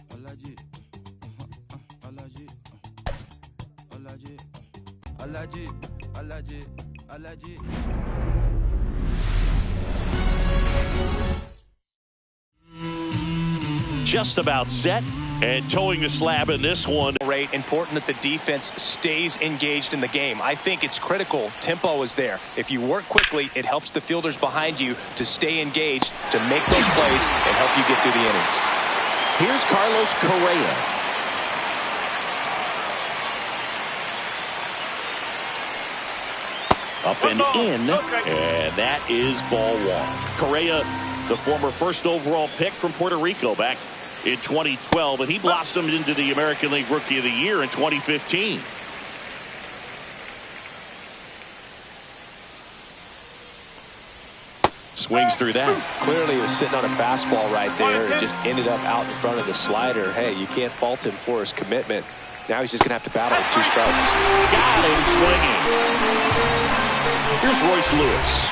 Olaji, Olaji, Olaji, Olaji, Olaji, Olaji. Just about set and towing the slab in this one. Important that the defense stays engaged in the game. I think it's critical. Tempo is there. If you work quickly, it helps the fielders behind you to stay engaged, to make those plays, and help you get through the innings. Here's Carlos Correa. Up and in, and that is ball one. Correa, the former first overall pick from Puerto Rico back in 2012, and he blossomed into the American League Rookie of the Year in 2015. Swings through that. Clearly he was sitting on a fastball right there and just ended up out in front of the slider. Hey, you can't fault him for his commitment. Now he's just going to have to battle with 2 strikes. Got him swinging. Here's Royce Lewis.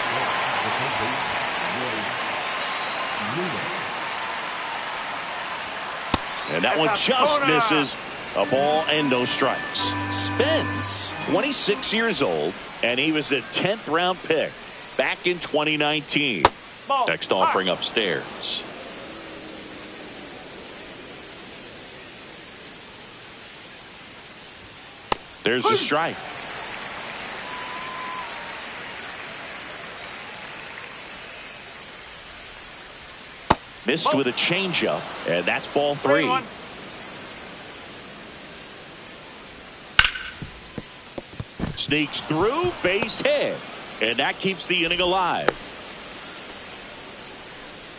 And that one just misses. A ball and no strikes. Spence, 26 years old, and he was a 10th round pick back in 2019. Next offering upstairs. There's the strike. Missed with a changeup, and that's ball 3. Sneaks through, base hit, and that keeps the inning alive.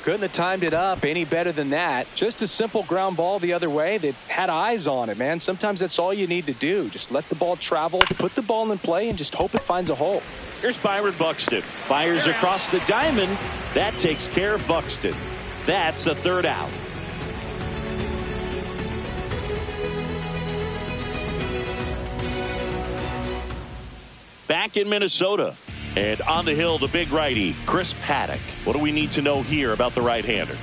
Couldn't have timed it up any better than that. Just a simple ground ball the other way that had eyes on it, man. Sometimes that's all you need to do. Just let the ball travel, put the ball in play, and just hope it finds a hole. Here's Byron Buxton. Fires across the diamond. That takes care of Buxton. That's the 3rd out. Back in Minnesota. And on the hill, the big righty, Chris Paddack. What do we need to know here about the right-hander?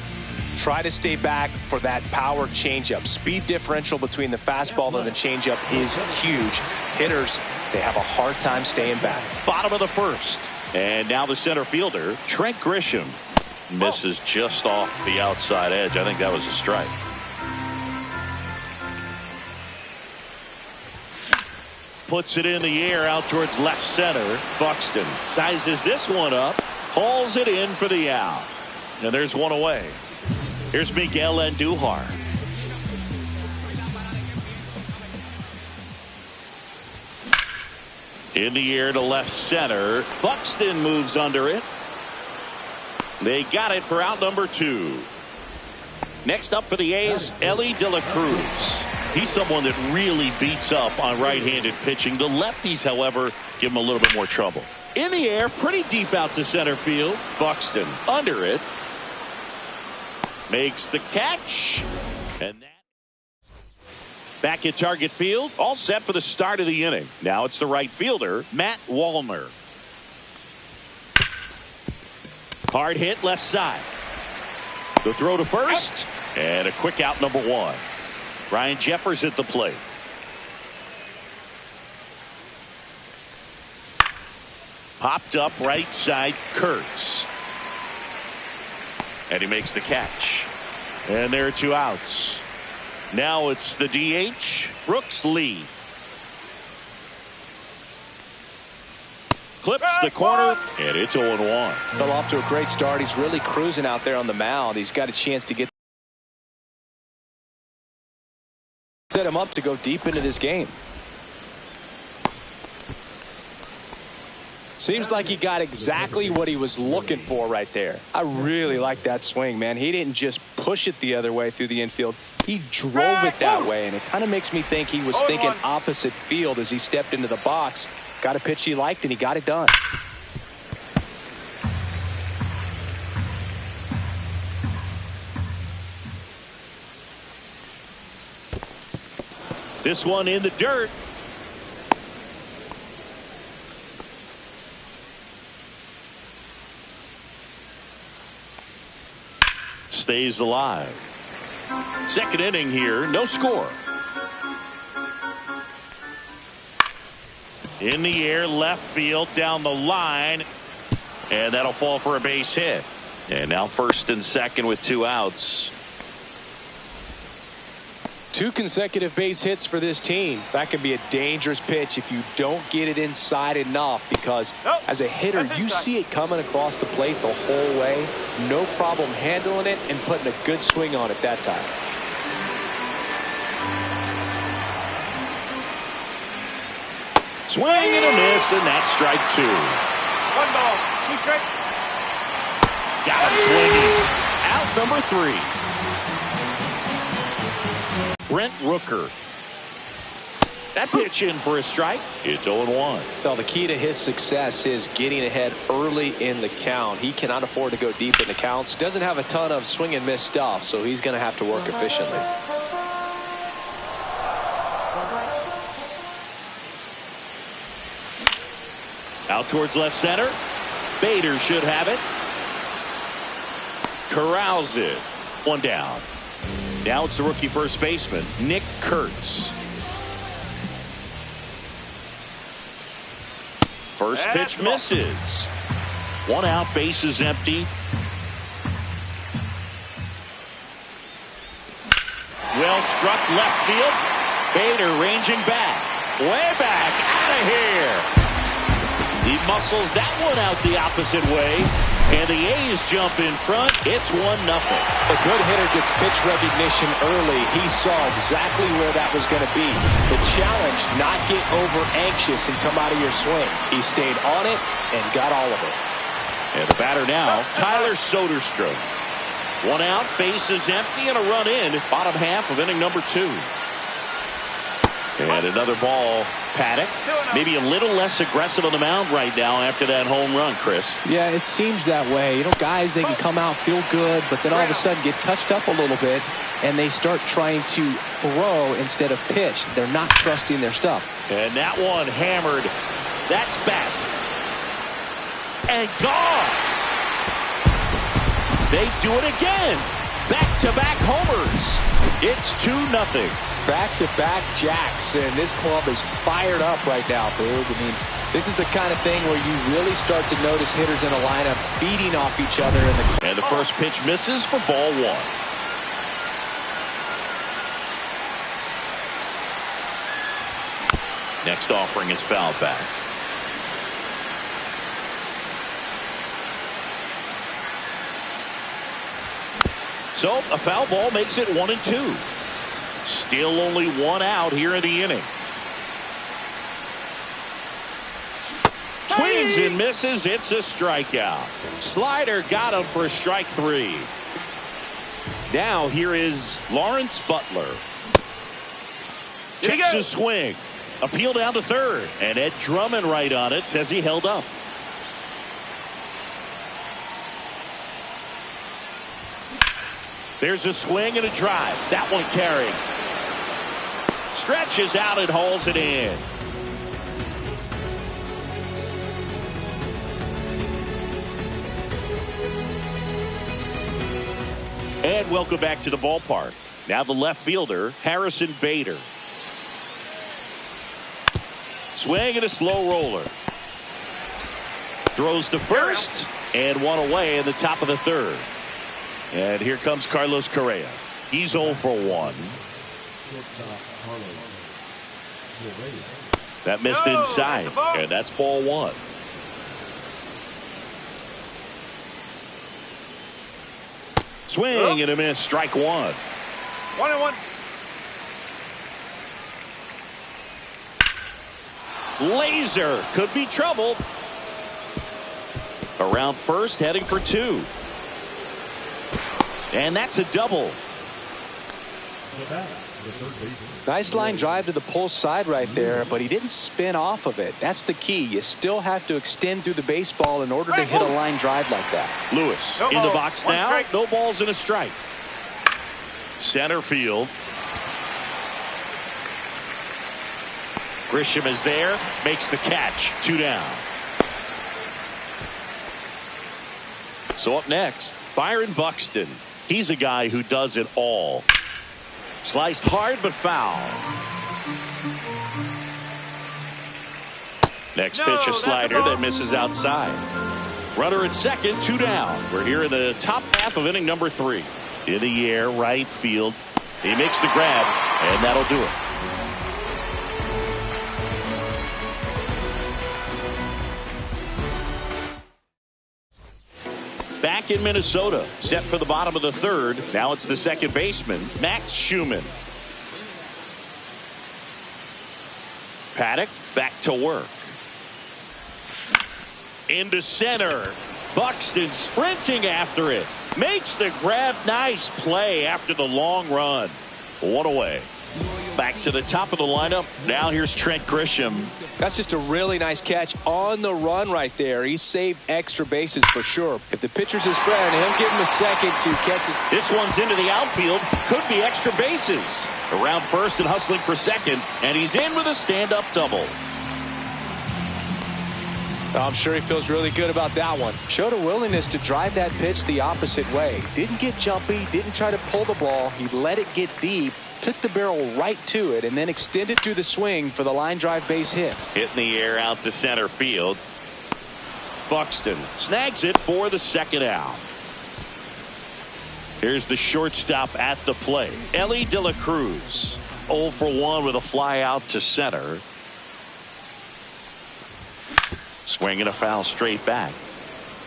Try to stay back for that power changeup. Speed differential between the fastball and the changeup is huge. Hitters, they have a hard time staying back. Bottom of the 1st. And now the center fielder, Trent Grisham. Misses just off the outside edge. I think that was a strike. Puts it in the air out towards left center. Buxton sizes this one up. Hauls it in for the out. And there's one away. Here's Miguel Andujar. In the air to left center. Buxton moves under it. They got it for out number 2. Next up for the A's, Elly De La Cruz. He's someone that really beats up on right-handed pitching. The lefties, however, give him a little bit more trouble. In the air, pretty deep out to center field. Buxton under it. Makes the catch. And that back at target field. All set for the start of the inning. Now it's the right fielder, Matt Wallner. Hard hit left side. The throw to first. And a quick out number 1. Ryan Jeffers at the plate. Popped up right side, Kurtz. And he makes the catch. And there are 2 outs. Now it's the DH, Brooks Lee. Clips the corner, and it's 0-1. Fell off to a great start. He's really cruising out there on the mound. He's got a chance to set him up to go deep into this game. Seems like he got exactly what he was looking for right there. I really like that swing, man. He didn't just push it the other way through the infield. He drove it that way, and it kind of makes me think he was thinking opposite field as he stepped into the box. Got a pitch he liked, and he got it done. This one in the dirt. stays alive. Second inning here, no score. In the air, left field, down the line, and that'll fall for a base hit. And now first and second with 2 outs. 2 consecutive base hits for this team. That can be a dangerous pitch if you don't get it inside enough, because as a hitter, you see it coming across the plate the whole way. No problem handling it and putting a good swing on it that time. Swing and a miss, and that's strike 2. 1 ball, 2 strikes. Got him swinging. Out number 3. Brent Rooker. That pitch in for a strike. It's 0-1. Well, the key to his success is getting ahead early in the count. He cannot afford to go deep in the counts. Doesn't have a ton of swing and miss stuff, so he's going to have to work efficiently. Out towards left center. Bader should have it. Corrals it. 1 down. Now it's the rookie first baseman, Nick Kurtz. First pitch misses. 1 out, bases empty. Well struck left field. Bader ranging back. Way back. Out of here. He muscles that one out the opposite way. And the A's jump in front. It's 1-0. A good hitter gets pitch recognition early. He saw exactly where that was going to be. The challenge, not get over anxious and come out of your swing. He stayed on it and got all of it. And the batter now, Tyler Soderstrom. 1 out, bases empty, and a run in. Bottom half of inning number 2. And another ball. Paddock maybe a little less aggressive on the mound right now after that home run, Chris. Yeah, it seems that way. You know, guys, they can come out, feel good, but then all of a sudden get touched up a little bit, and they start trying to throw instead of pitch. They're not trusting their stuff. And that one hammered. That's back. And gone. They do it again. Back-to-back homers. It's 2-0. Back-to-back jacks, and this club is fired up right now, Boog. I mean, this is the kind of thing where you really start to notice hitters in a lineup feeding off each other. And the first pitch misses for ball 1. Next offering is fouled back. So a foul ball makes it 1-2. Still only 1 out here in the inning. Swings and misses. It's a strikeout. Slider got him for strike 3. Now here is Lawrence Butler. Checks his swing. Appeal down to third. And Ed Drummond right on it says he held up. There's a swing and a drive. That one carried. Stretches out and hauls it in. And welcome back to the ballpark. Now the left fielder, Harrison Bader. Swing and a slow roller. Throws to first and 1 away in the top of the 3rd. And here comes Carlos Correa. He's 0 for 1. That missed inside, and that's ball 1. Swing and a miss, strike 1. 1-1. Laser could be trouble. Around first, heading for 2. And that's a double. Nice line drive to the pull side right there, but he didn't spin off of it. That's the key. You still have to extend through the baseball in order to hit a line drive like that. Lewis No in the ball. box 1 now. strike. No balls and a strike. Center field. Grisham is there. Makes the catch. 2 down. So up next, Byron Buxton. He's a guy who does it all. Sliced hard but foul. Next pitch, a slider that misses outside. Runner at second, 2 down. We're here in the top half of inning number 3. In the air, right field. He makes the grab, and that'll do it. Back in Minnesota, set for the bottom of the 3rd. Now it's the second baseman, Max Schumann. Paddock back to work. Into center. Buxton sprinting after it. Makes the grab. Nice play after the long run. 1 away. Back to the top of the lineup. Now here's Trent Grisham. That's just a really nice catch on the run right there. He saved extra bases for sure. If the pitcher's his friend, he'll give him a second to catch it. This one's into the outfield. Could be extra bases. Around first and hustling for second. And he's in with a stand-up double. I'm sure he feels really good about that one. Showed a willingness to drive that pitch the opposite way. Didn't get jumpy, didn't try to pull the ball. He let it get deep, took the barrel right to it, and then extended through the swing for the line drive base hit. Hit in the air out to center field. Buxton snags it for the second out. Here's the shortstop at the plate. Elly De La Cruz. 0 for 1 with a fly out to center. Swing and a foul straight back.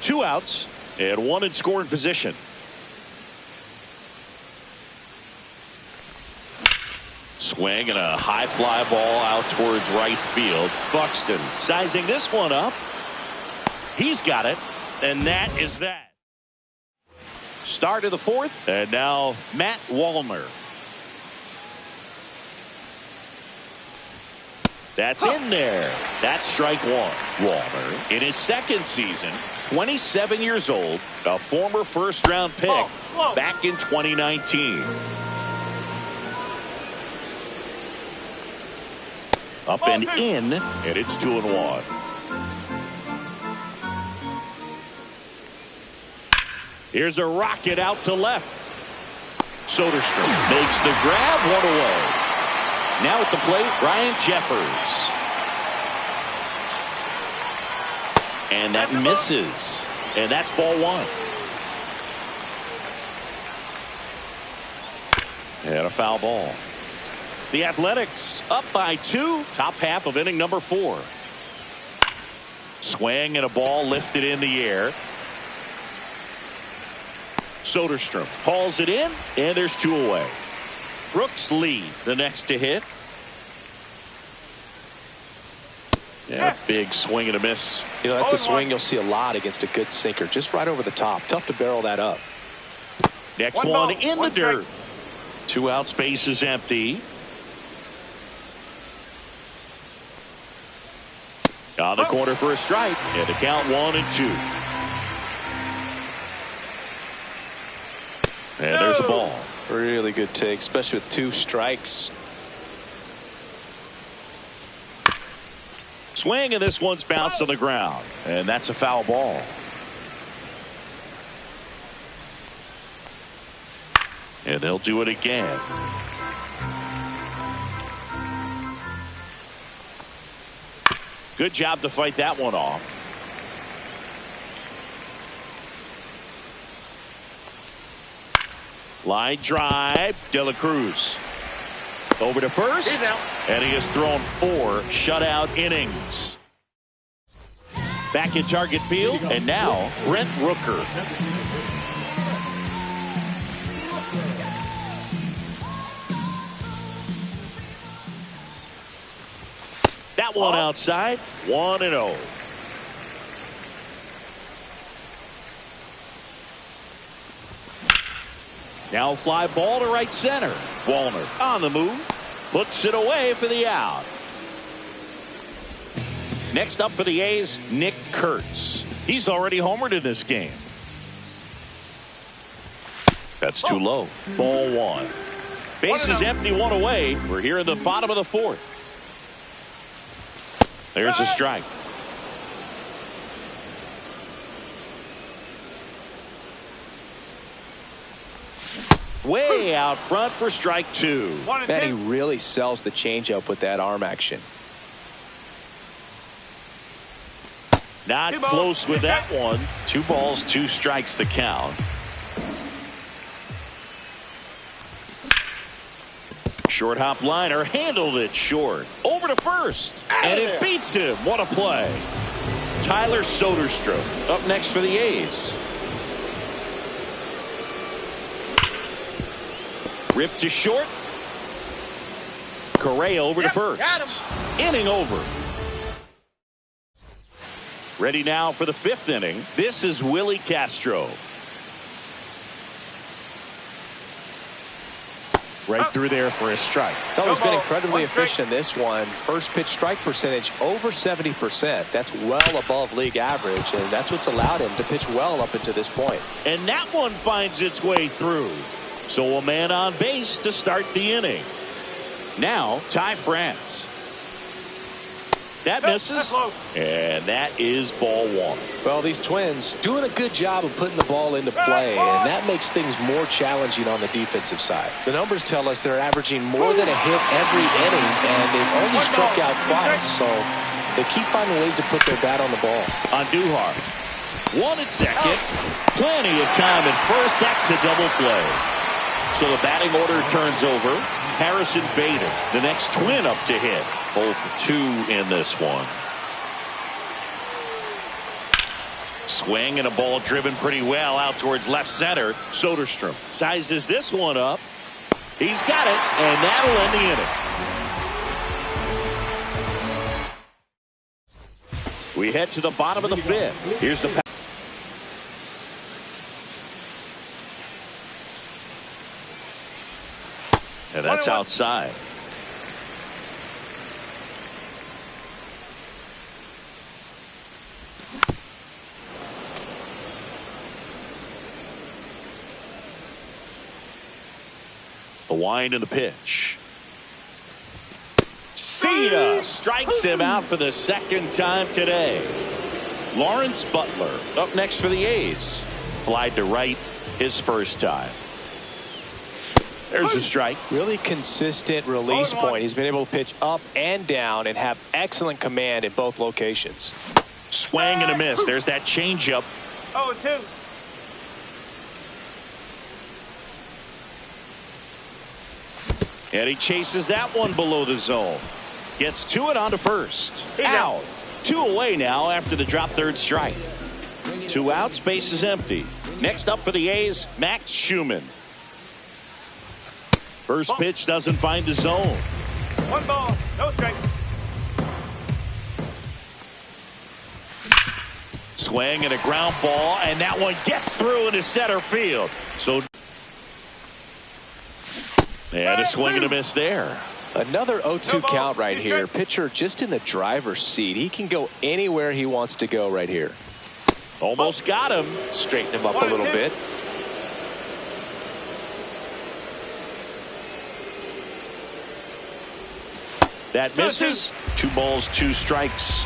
2 outs and 1 in scoring position. Swing and a high fly ball out towards right field. Buxton sizing this one up. He's got it, and that is that. Start of the 4th, and now Matt Wallner. That's in there. That's strike 1. Wallner in his 2nd season, 27 years old, a former first-round pick back in 2019. Up and in, and it's 2-1. Here's a rocket out to left. Soderstrom makes the grab, 1 away. Now at the plate, Ryan Jeffers. And that misses. And that's ball 1. And a foul ball. The Athletics up by 2. Top half of inning number 4. Swing and a ball lifted in the air. Soderstrom hauls it in, and there's 2 away. Brooks Lee, the next to hit. Yeah, big swing and a miss. You know, that's a swing you'll see a lot against a good sinker. Just right over the top. Tough to barrel that up. Next one in the dirt. 2 outs, base is empty. On the corner for a strike, and the count 1-2. And there's a ball. Really good take, especially with 2 strikes. Swing, and this one's bounced on the ground, and that's a foul ball. And they'll do it again. Good job to fight that one off. Line drive, De La Cruz. Over to first, and he has thrown 4 shutout innings. Back in target field, and now Brent Rooker. That one outside, 1-0. Now fly ball to right center. Wallner on the move. Puts it away for the out. Next up for the A's, Nick Kurtz. He's already homered in this game. That's too low. Ball 1. Base is empty, 1 away. We're here in the bottom of the 4th. There's a strike. Way out front for strike 2. 1 and Man, he 2. really sells the changeup with that arm action. Not 2 balls, close 2 with that strikes. one. 2 balls, 2 strikes the count. Short hop liner handled it short. Over to first. And it beats him. What a play. Tyler Soderstrom up next for the A's. Ripped to short. Correa over to Yep, got first. Inning over. Ready now for the 5th inning. This is Willie Castro. Right through there for a strike. Oh, he's been ball, incredibly 1 strike. efficient in this one. First pitch strike percentage over 70%. That's well above league average, and that's what's allowed him to pitch well up until this point. And that one finds its way through. So a man on base to start the inning. Now, Ty France. That misses. that's low. And that is ball 1. Well, these Twins doing a good job of putting the ball into play, and that makes things more challenging on the defensive side. The numbers tell us they're averaging more than a hit every inning, and they've only struck out twice, so they keep finding ways to put their bat on the ball. On Duhar. 1 at second. Plenty of time at first. That's a double play. So the batting order turns over. Harrison Bader, the next Twin up to hit. 0 for 2 in this one. Swing and a ball driven pretty well out towards left center. Soderstrom sizes this one up. He's got it, and that'll end the inning. We head to the bottom of the 5th. Here's the and that's outside. The wind and the pitch. Cena strikes him out for the 2nd time today. Lawrence Butler up next for the A's. Flied to right his first time. There's a strike. Really consistent release point. He's been able to pitch up and down and have excellent command in both locations. Swing and a miss. There's that changeup. 0 and 2. And he chases that one below the zone. Gets to it onto first. Out. 2 away now after the drop 3rd strike. 2 outs, base is empty. Next up for the A's, Max Schumann. First pitch doesn't find the zone. 1 ball, no strike. Swing and a ground ball, and that one gets through into center field. So, and a swing and a miss there. Another 0-2 ball, count right 2 here. strikes. Pitcher just in the driver's seat. He can go anywhere he wants to go right here. Almost got him. Straighten him up a 1 and little 2. bit. That misses. 2 balls, 2 strikes.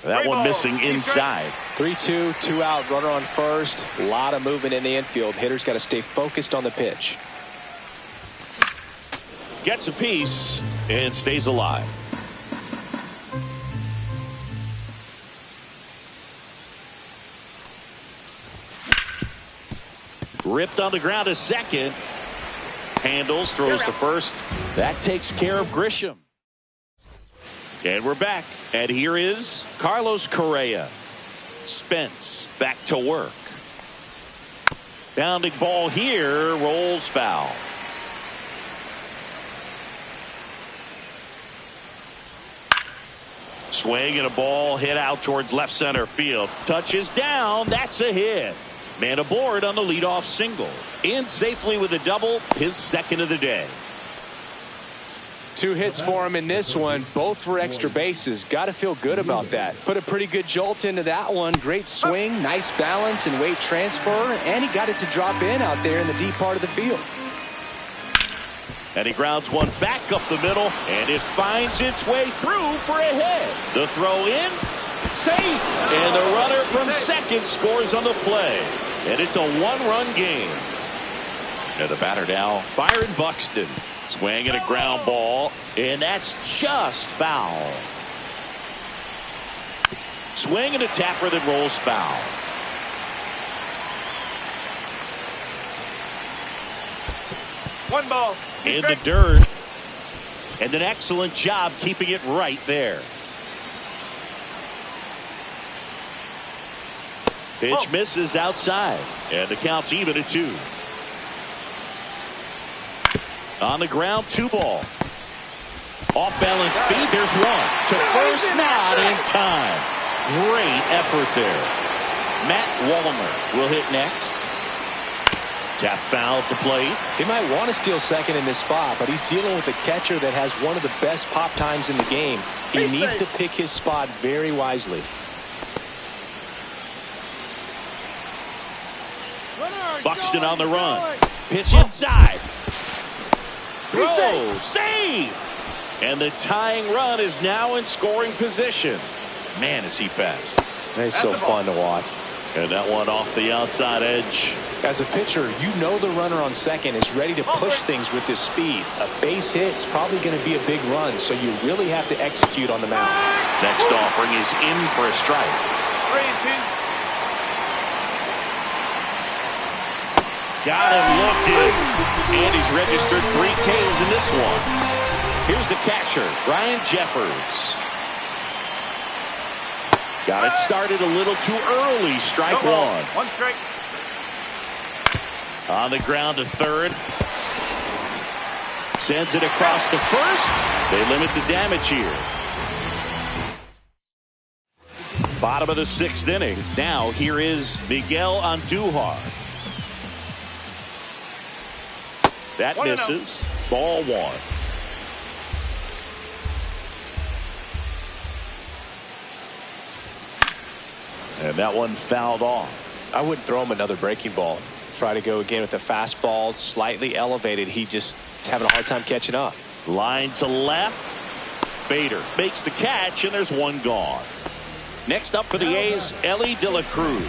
That one missing inside. 3-2, 2 out, runner on first. A lot of movement in the infield. Hitter's got to stay focused on the pitch. Gets a piece and stays alive. Ripped on the ground to second. Handles, throws to first. That takes care of Grisham. And we're back. And here is Carlos Correa. Spence back to work. Bounding ball here, rolls foul. Swing and a ball hit out towards left center field. Touches down. That's a hit. Man aboard on the leadoff single. In safely with a double, his 2nd of the day. 2 hits for him in this one, both for extra bases. Got to feel good about that. Put a pretty good jolt into that one. Great swing, nice balance and weight transfer, and he got it to drop in out there in the deep part of the field. And he grounds one back up the middle, and it finds its way through for a hit. The throw in, Safe. And the runner from second scores on the play. And it's a one-run game. And the batter now, Byron Buxton. Swinging a ground ball, and that's just foul. Swing and a tapper that rolls foul. One ball. In the dirt. And an excellent job keeping it right there. Pitch misses outside. And the count's even at 2. On the ground, 2 ball. Off balance feed, there's 1. To first, not in time. Great effort there. Matt Wallner will hit next. Tap foul to plate. He might want to steal second in this spot, but he's dealing with a catcher that has one of the best pop times in the game. He needs to pick his spot very wisely. Buxton on the run. Pitch inside. Throw. Save. And the tying run is now in scoring position. Man, is he fast. He's so fun to watch. And that one off the outside edge. As a pitcher, you know the runner on second is ready to push things with his speed. A base hit's probably going to be a big run, so you really have to execute on the mound. Next offering is in for a strike. 3-2. Got him looking. And he's registered 3 Ks in this one. Here's the catcher, Ryan Jeffers. Got it started a little too early. Strike 1. 1 strike. On the ground to third. Sends it across to first. They limit the damage here. Bottom of the 6th inning. Now here is Miguel Andujar. That misses. Ball 1. And that one fouled off. I wouldn't throw him another breaking ball. Try to go again with the fastball slightly elevated. He just is having a hard time catching up. Line to left. Bader makes the catch, and there's 1 gone. Next up for the A's, Elly De La Cruz.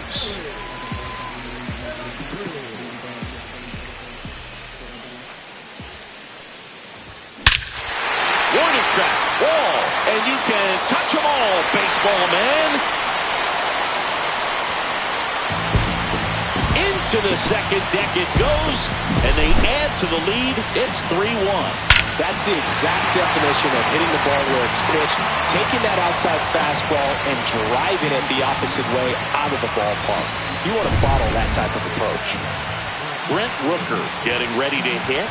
Warning track, ball, and you can touch them all, baseball man. Into the second deck it goes, and they add to the lead. It's 3-1. That's the exact definition of hitting the ball where it's pitched, taking that outside fastball and driving it the opposite way out of the ballpark. You want to bottle that type of approach. Brent Rooker getting ready to hit.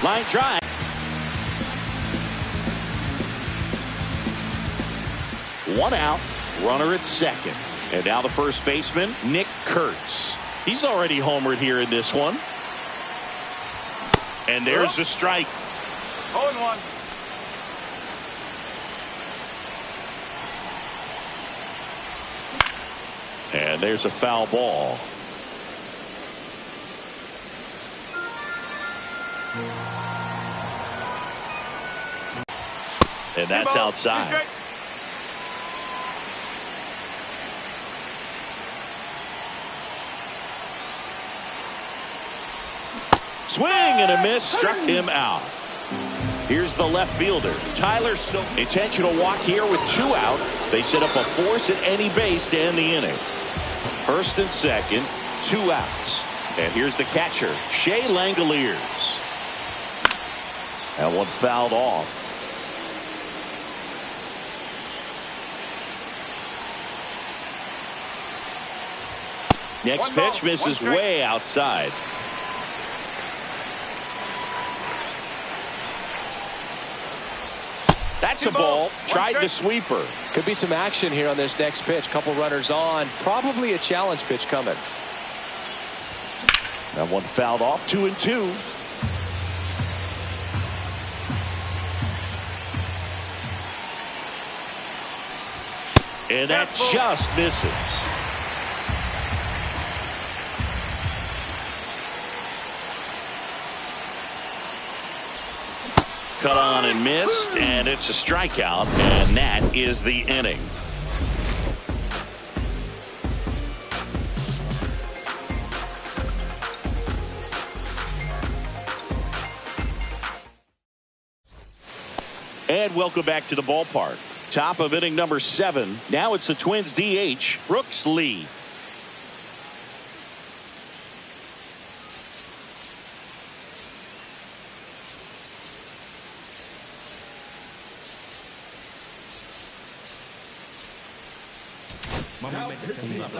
Line drive. One out, runner at second. And now the first baseman, Nick Kurtz. He's already homered here in this one. And there's the strike. 0-1. And there's a foul ball. And that's outside. Swing and a miss, struck him out. Here's the left fielder, Tyler Silk. Intentional walk here with 2 out. They set up a force at any base to end the inning. First and second, 2 outs. And here's the catcher, Shea Langoliers. That one fouled off. Next pitch misses way outside. That's a ball. Tried the sweeper. Could be some action here on this next pitch. Couple runners on. Probably a challenge pitch coming. That one fouled off. 2-2. And that just misses. cut on and missed, and it's a strikeout, and that is the inning. And welcome back to the ballpark. Top of inning number 7. Now it's the Twins DH, Brooks Lee.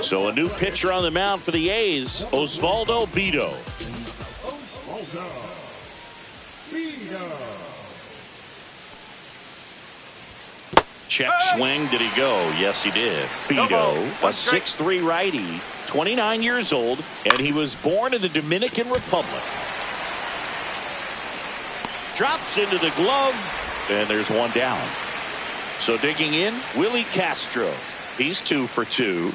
So a new pitcher on the mound for the A's, Osvaldo Bido. Check swing. Did he go? Yes, he did. Bido, a 6'3" righty, 29 years old, and he was born in the Dominican Republic. Drops into the glove, and there's one down. So digging in, Willie Castro. He's 2 for 2.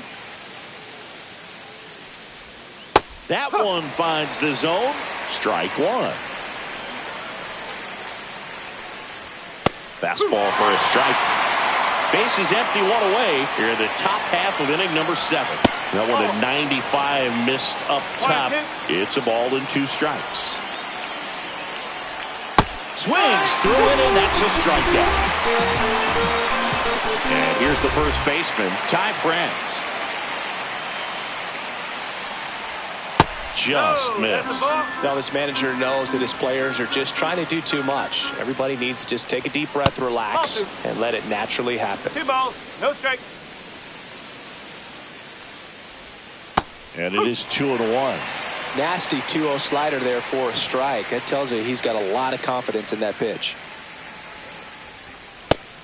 That one finds the zone. Strike 1. Fastball for a strike. Bases empty, 1 away here in the top half of inning number 7. That one at 95 missed up top. It's a ball and 2 strikes. Swings through it, and that's a strikeout. And here's the first baseman, Ty France. Just missed. Now this manager knows that his players are just trying to do too much. Everybody needs to just take a deep breath, relax, and let it naturally happen. 2 balls, no strike. And it is 2-1. Nasty 2-0 slider there for a strike. That tells you he's got a lot of confidence in that pitch.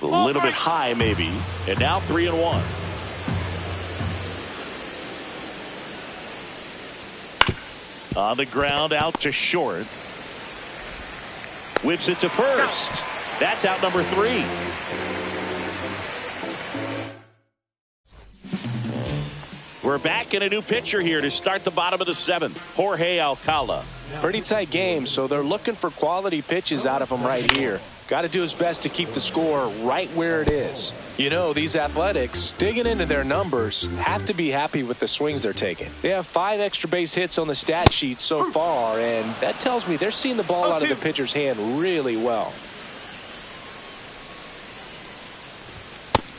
A little bit high, maybe. And now 3-1. On the ground, out to short. Whips it to first. That's out number 3. We're back in a new pitcher here to start the bottom of the 7th. Jorge Alcala. Pretty tight game, so they're looking for quality pitches out of him right here. Got to do his best to keep the score right where it is. You know, these Athletics, digging into their numbers, have to be happy with the swings they're taking. They have 5 extra base hits on the stat sheet so far, and that tells me they're seeing the ball out of the pitcher's hand really well.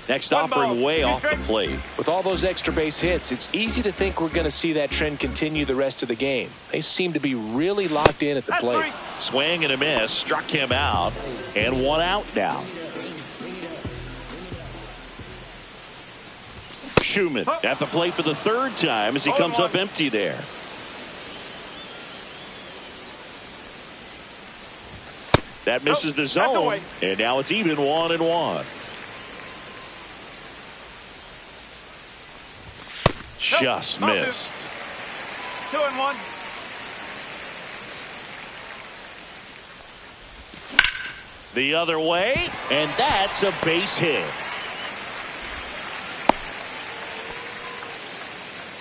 Next offering way off the plate. With all those extra base hits, it's easy to think we're going to see that trend continue the rest of the game. They seem to be really locked in at the plate. Swing and a miss, struck him out, and 1 out now. Schumann at the plate for the 3rd time as he comes up empty there. That misses the zone, and now it's even 1-1. Just missed. 2-1. The other way, and that's a base hit.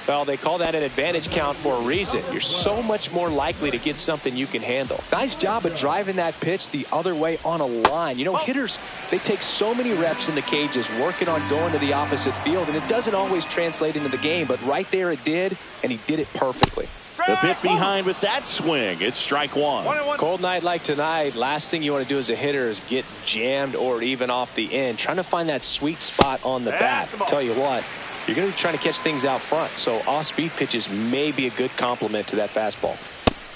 Well, they call that an advantage count for a reason. You're so much more likely to get something you can handle. Nice job of driving that pitch the other way on a line. You know, hitters, they take so many reps in the cages working on going to the opposite field, and it doesn't always translate into the game, but right there it did, and he did it perfectly. The bit behind with that swing. It's strike 1. Cold night like tonight, last thing you want to do as a hitter is get jammed or even off the end. Trying to find that sweet spot on the bat. Tell you what, you're going to be trying to catch things out front, so off-speed pitches may be a good complement to that fastball.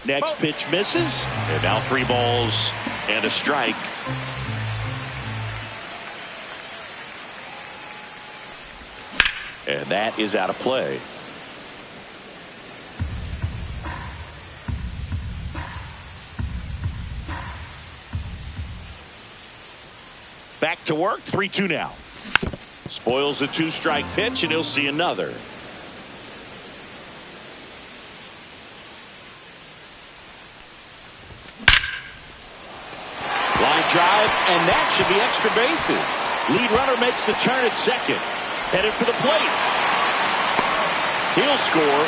Next pitch misses, and now 3 balls and a strike. And that is out of play. Back to work, 3-2 now. Spoils the 2-strike pitch, and he'll see another. Line drive, and that should be extra bases. Lead runner makes the turn at second. Headed for the plate. He'll score.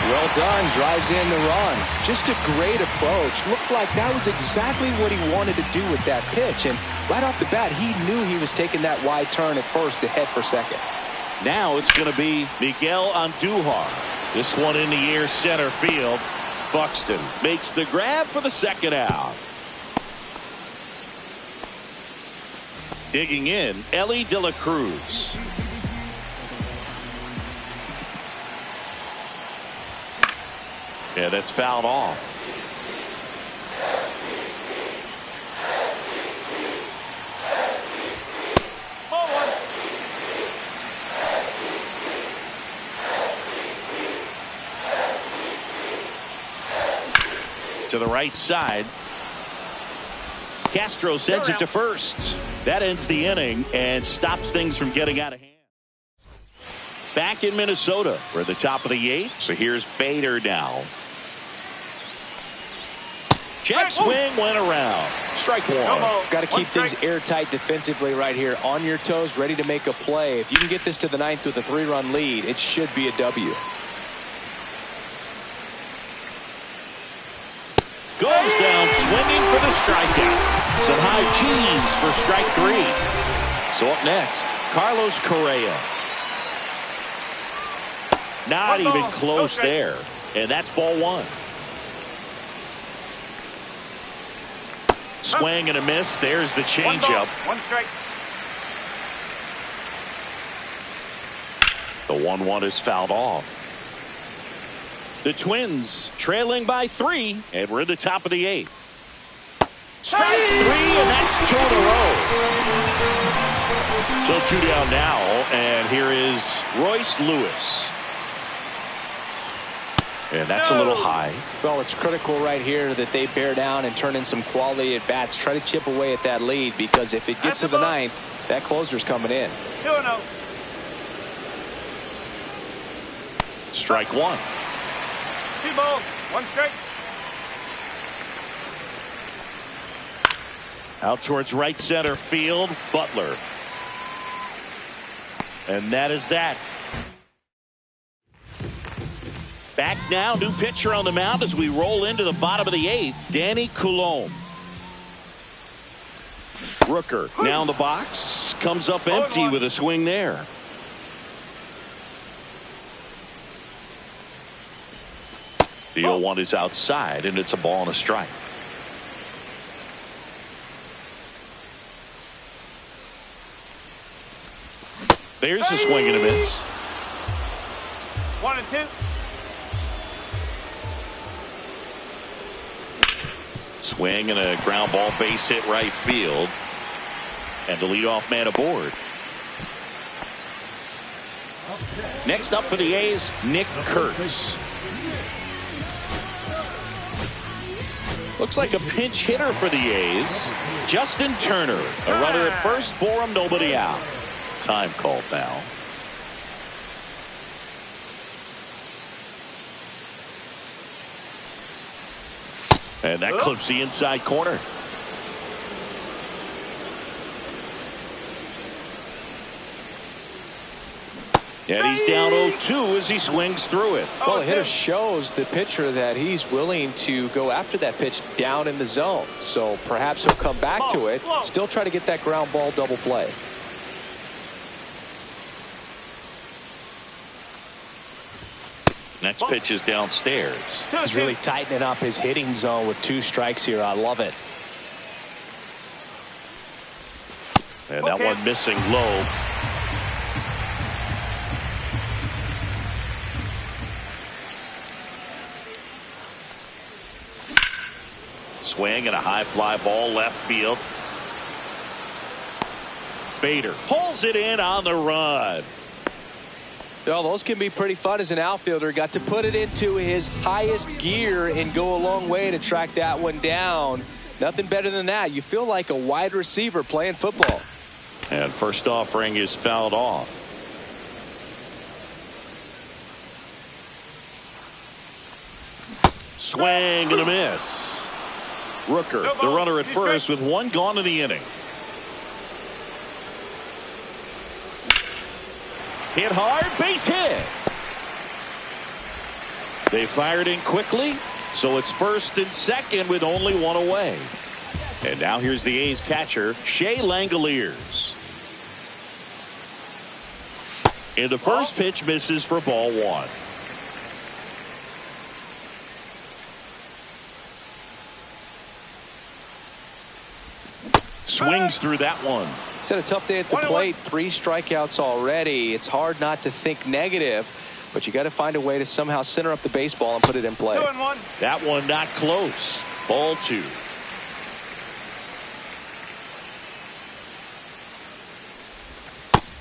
Well done. Drives in the run. Just a great approach. Looked like that was exactly what he wanted to do with that pitch. And right off the bat, he knew he was taking that wide turn at first to head for second. Now it's going to be Miguel Andujar. This one in the air center field. Buxton makes the grab for the second out. Digging in, Elly De La Cruz. Yeah, that's fouled off. Ball one. To the right side. Castro sends it to first. That ends the inning and stops things from getting out of hand. Back in Minnesota, we're at the top of the 8th. So here's Bader now. Check swing went around. Strike one. Got to keep things airtight defensively right here. On your toes, ready to make a play. If you can get this to the 9th with a 3-run lead, it should be a W. Goes down swinging for the strikeout. Some high cheese for strike 3. So up next, Carlos Correa. Not even close there. And that's ball 1. Swing and a miss. There's the changeup. 1 strike. The 1-1 is fouled off. The Twins trailing by 3, and we're at the top of the 8th. Strike 3, and that's 2 in a row. So 2 down now, and here is Royce Lewis. And that's a little high. Well, it's critical right here that they bear down and turn in some quality at bats. Try to chip away at that lead, because if it gets to the 9th, that closer's coming in. 2-0. Strike 1. 2 balls, 1 strike. Out towards right center field, Butler. And that is that. Back now, new pitcher on the mound as we roll into the bottom of the 8th, Danny Coulombe. Rooker now in the box, comes up empty with a swing there. The 0-1 is outside, and it's a ball and a strike. There's a swing and a miss. 1 and 2. Swing and a ground ball, base hit right field. And the leadoff man aboard. Next up for the A's, Nick Kurtz. Looks like a pinch hitter for the A's. Justin Turner, a runner at first for him, nobody out. Time called now. And that clips the inside corner. And he's down 0-2 as he swings through it. Well, the hitter shows the pitcher that he's willing to go after that pitch down in the zone. So perhaps he'll come back to it. Still try to get that ground ball double play. Next pitch is downstairs. He's really tightening up his hitting zone with 2 strikes here. I love it. And that one missing low. Swing and a high fly ball left field. Bader pulls it in on the run. Well, those can be pretty fun as an outfielder. Got to put it into his highest gear and go a long way to track that one down. Nothing better than that. You feel like a wide receiver playing football. And first offering is fouled off. Swing and a miss. Rooker, the runner at first, with 1 gone in the inning. Hit hard, base hit. They fired in quickly, so it's first and second with only one away. And now here's the A's catcher, Shea Langoliers. And the first pitch misses for ball one. Swings through that one. He's had a tough day at the plate. 3 strikeouts already. It's hard not to think negative, but you got to find a way to somehow center up the baseball and put it in play. 2-1. That one not close. Ball 2.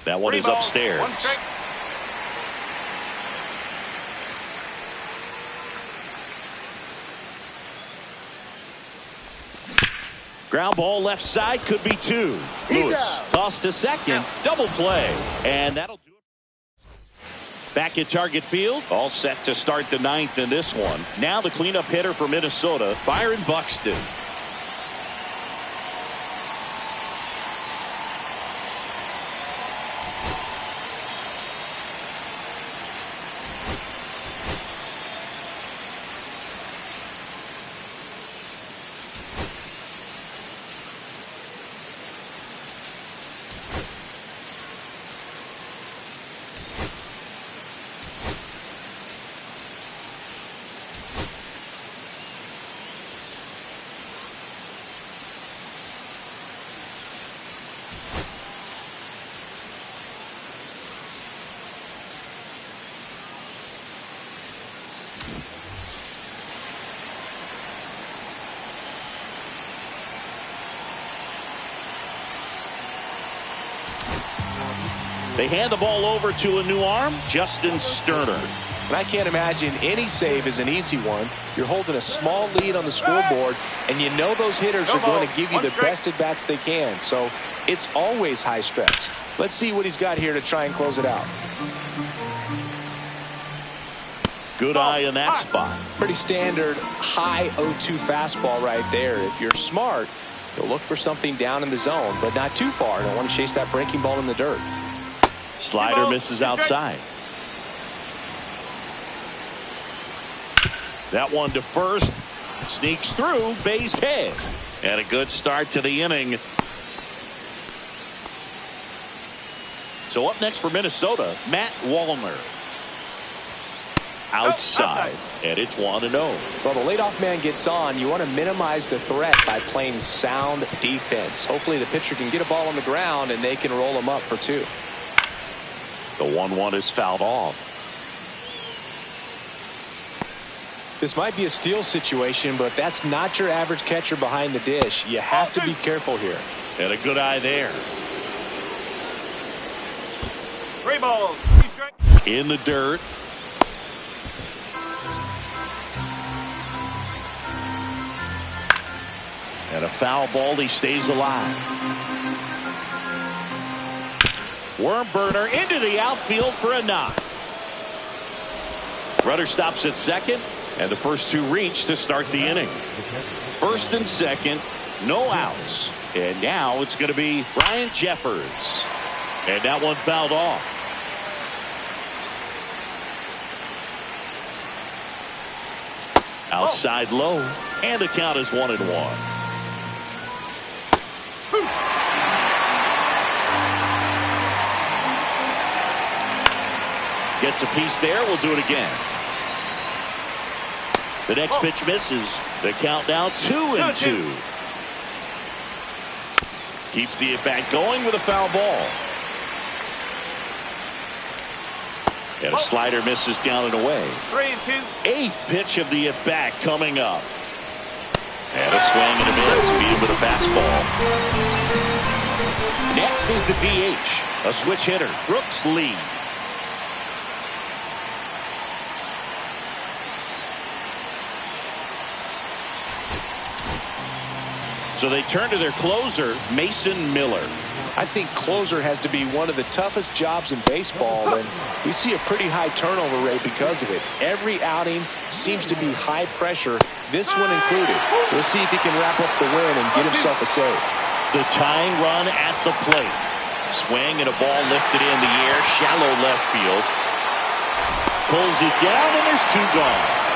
That one is upstairs. 1 strike. Ground ball left side, could be 2. Lewis tossed to second, double play, and that'll do it. Back at Target Field, all set to start the 9th in this one. Now the cleanup hitter for Minnesota, Byron Buxton. They hand the ball over to a new arm, Justin Sterner. And I can't imagine any save is an easy one. You're holding a small lead on the scoreboard, and you know those hitters are going to give you the best at bats they can. So it's always high stress. Let's see what he's got here to try and close it out. Good eye in that spot. Pretty standard high 0-2 fastball right there. If you're smart, you'll look for something down in the zone, but not too far. Don't want to chase that breaking ball in the dirt. Slider misses outside. That one to first. Sneaks through, base hit. And a good start to the inning. So up next for Minnesota, Matt Wallner. Outside. And it's 1-0. Well, the leadoff man gets on. You want to minimize the threat by playing sound defense. Hopefully the pitcher can get a ball on the ground and they can roll him up for 2. The 1-1 is fouled off. This might be a steal situation, but that's not your average catcher behind the dish. You have to be careful here. And a good eye there. 3 balls, 3 strikes. In the dirt. And a foul ball, he stays alive. Worm burner into the outfield for a knock. Runner stops at second, and the first 2 reach to start the inning. First and second, no outs. And now it's going to be Ryan Jeffers. And that one fouled off. Outside low, and the count is 1-1. Gets a piece there. We'll do it again. The next pitch misses. The count now 2-2. Keeps the at-bat going with a foul ball. And a slider misses down and away. 3-2. 8th pitch of the at-bat coming up. And a swing and a miss. Beat him with a fastball. Next is the DH. A switch hitter, Brooks Lee. So they turn to their closer, Mason Miller. I think closer has to be one of the toughest jobs in baseball, and we see a pretty high turnover rate because of it. Every outing seems to be high pressure, this one included. We'll see if he can wrap up the win and get himself a save. The tying run at the plate. Swing and a ball lifted in the air, shallow left field. Pulls it down, and there's 2 gone.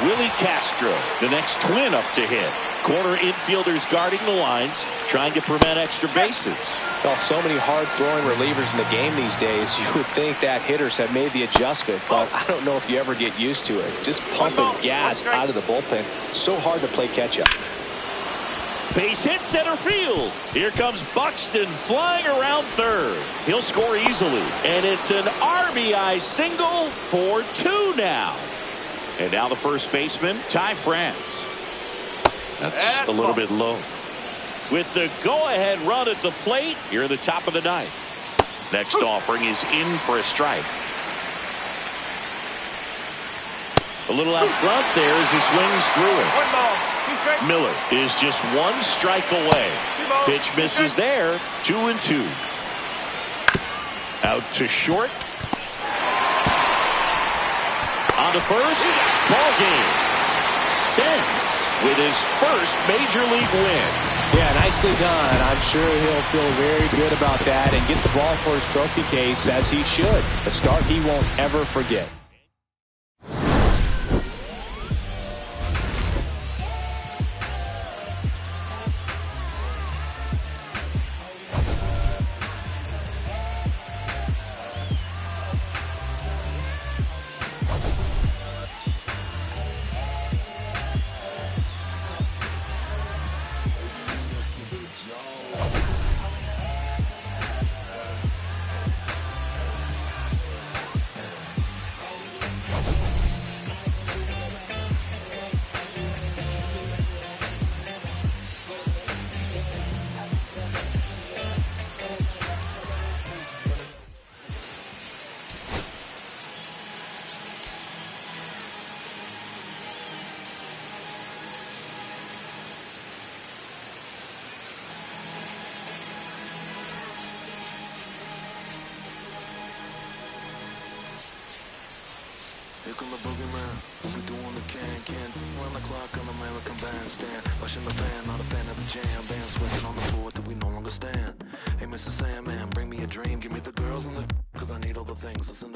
Willie Castro, the next twin up to hit. Corner infielders guarding the lines, trying to prevent extra bases. Well, so many hard-throwing relievers in the game these days, you would think that hitters have made the adjustment, but I don't know if you ever get used to it. Just pumping gas out of the bullpen. So hard to play catch-up. Base hit center field. Here comes Buxton flying around third. He'll score easily, and it's an RBI single for 2 now. And now the first baseman, Ty France. That's a little bit low. With the go-ahead run at the plate, here at the top of the ninth. Next offering is in for a strike. A little out front there as he swings through it. 1 ball, 2 strikes. Miller is just 1 strike away. 2 balls, Pitch 2 misses strikes. there. 2-2. Out to short. On to first. Ball game. Spence with his first major league win. Yeah, nicely done. I'm sure he'll feel very good about that and get the ball for his trophy case, as he should. A start he won't ever forget. Here come the boogeyman, we'll be doing the can. Run the clock on the American bandstand. Rushing the band, not a fan of the jam. Band switching on the floor till we no longer stand. Hey, Mr. Sandman, bring me a dream. Give me the girls and the cause I need all the things. Listen to